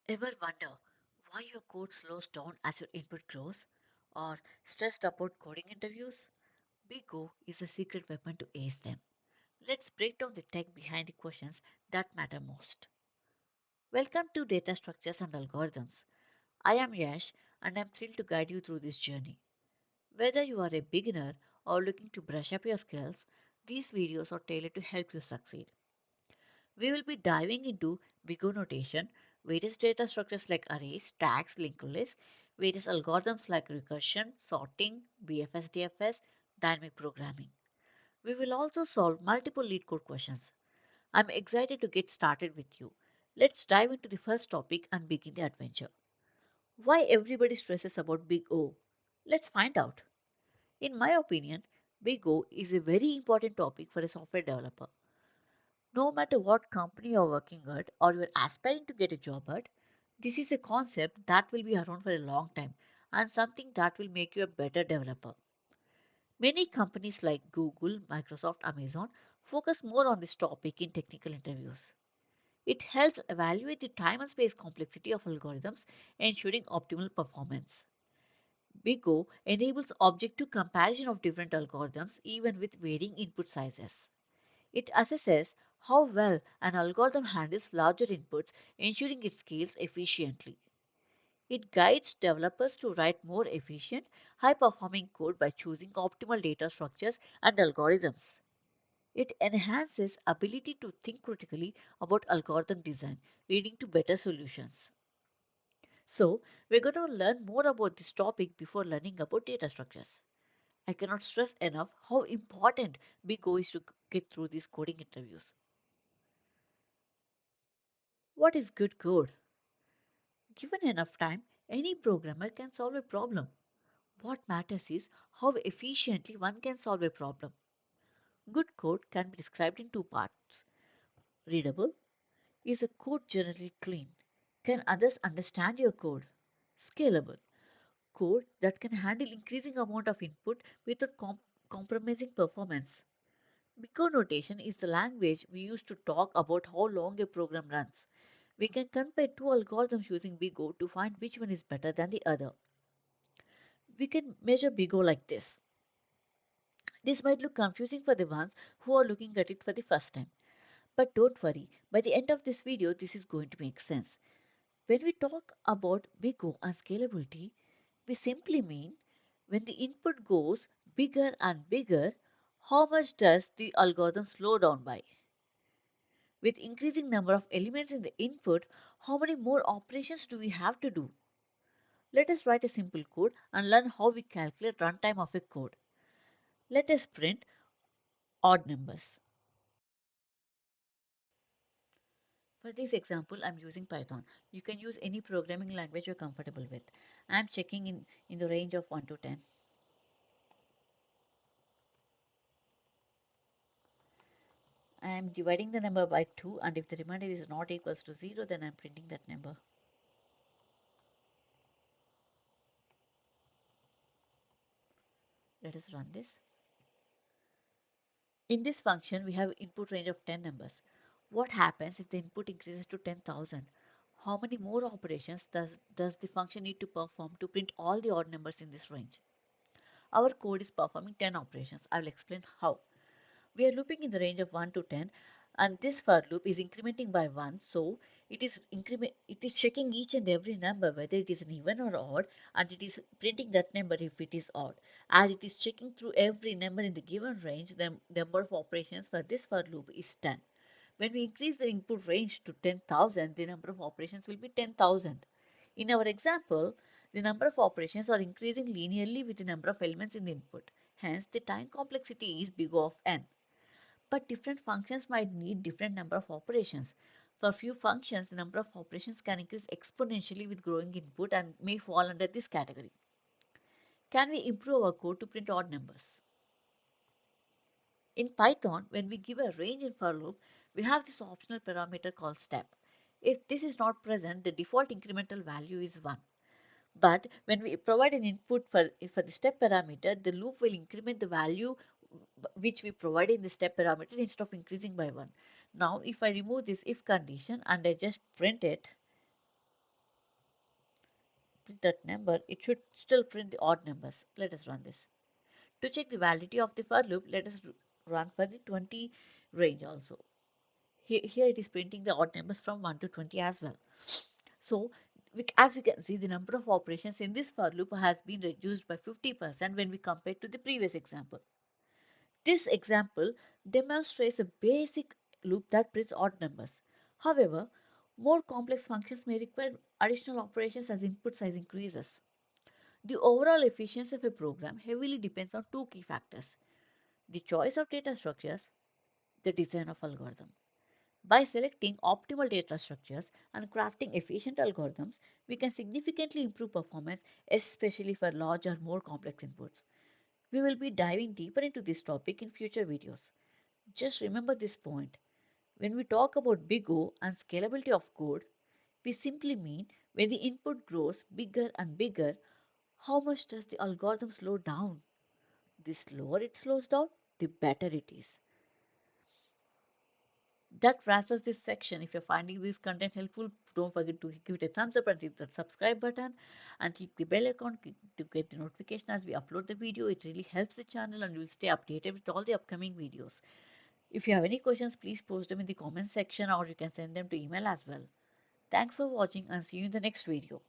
Ever wonder why your code slows down as your input grows? Or stressed about coding interviews? BigO is a secret weapon to ace them. Let's break down the tech behind the questions that matter most. Welcome to Data Structures and Algorithms. I am Yash and I'm thrilled to guide you through this journey. Whether you are a beginner or looking to brush up your skills, these videos are tailored to help you succeed. We will be diving into BigO notation, various data structures like arrays, tags, linked lists, various algorithms like recursion, sorting, BFS, DFS, dynamic programming. We will also solve multiple lead code questions. I'm excited to get started with you. Let's dive into the first topic and begin the adventure. Why everybody stresses about Big O? Let's find out. In my opinion, Big O is a very important topic for a software developer. No matter what company you're working at or you're aspiring to get a job at, this is a concept that will be around for a long time and something that will make you a better developer. Many companies like Google, Microsoft, Amazon focus more on this topic in technical interviews. It helps evaluate the time and space complexity of algorithms, ensuring optimal performance. BigO enables objective comparison of different algorithms even with varying input sizes. It assesses how well an algorithm handles larger inputs, ensuring it scales efficiently. It guides developers to write more efficient, high performing code by choosing optimal data structures and algorithms. It enhances ability to think critically about algorithm design, leading to better solutions. So, we're going to learn more about this topic before learning about data structures. I cannot stress enough how important BigO is to get through these coding interviews. What is good code? Given enough time, any programmer can solve a problem. What matters is how efficiently one can solve a problem. Good code can be described in two parts. Readable. Is a code generally clean? Can others understand your code? Scalable. Code that can handle increasing amount of input without compromising performance. Bigger notation is the language we use to talk about how long a program runs. We can compare two algorithms using BigO to find which one is better than the other. We can measure BigO like this. This might look confusing for the ones who are looking at it for the first time. But don't worry, by the end of this video, this is going to make sense. When we talk about BigO and scalability, we simply mean when the input goes bigger and bigger, how much does the algorithm slow down by? With increasing number of elements in the input, how many more operations do we have to do? Let us write a simple code and learn how we calculate runtime of a code. Let us print odd numbers. For this example, I'm using Python. You can use any programming language you're comfortable with. I'm checking in the range of 1 to 10. I am dividing the number by 2, and if the remainder is not equals to 0, then I'm printing that number. Let us run this. In this function, we have input range of 10 numbers. What happens if the input increases to 10,000? How many more operations does the function need to perform to print all the odd numbers in this range? Our code is performing 10 operations. I will explain how. We are looping in the range of 1 to 10, and this for loop is incrementing by 1, so it is checking each and every number whether it is an even or odd, and it is printing that number if it is odd. As it is checking through every number in the given range, the number of operations for this for loop is 10. When we increase the input range to 10,000, the number of operations will be 10,000. In our example, the number of operations are increasing linearly with the number of elements in the input. Hence, the time complexity is big O of n. But different functions might need different number of operations. For few functions, the number of operations can increase exponentially with growing input and may fall under this category. Can we improve our code to print odd numbers? In Python, when we give a range in for loop, we have this optional parameter called step. If this is not present, the default incremental value is 1. But when we provide an input for the step parameter, the loop will increment the value which we provide in the step parameter instead of increasing by 1. Now, if I remove this if condition and I just print it, print that number, it should still print the odd numbers. Let us run this. To check the validity of the for loop, let us run for the 20 range also. Here it is printing the odd numbers from 1 to 20 as well. So as we can see, the number of operations in this for loop has been reduced by 50% when we compare to the previous example. This example demonstrates a basic loop that prints odd numbers. However, more complex functions may require additional operations as input size increases. The overall efficiency of a program heavily depends on two key factors: the choice of data structures, the design of algorithm. By selecting optimal data structures and crafting efficient algorithms, we can significantly improve performance, especially for large or more complex inputs. We will be diving deeper into this topic in future videos. Just remember this point. When we talk about big O and scalability of code, we simply mean when the input grows bigger and bigger, how much does the algorithm slow down? The slower it slows down, the better it is. That wraps up this section. If you're finding this content helpful, don't forget to give it a thumbs up and hit the subscribe button and click the bell icon to get the notification as we upload the video. It really helps the channel and you'll stay updated with all the upcoming videos. If you have any questions, please post them in the comment section or you can send them to email as well. Thanks for watching and see you in the next video.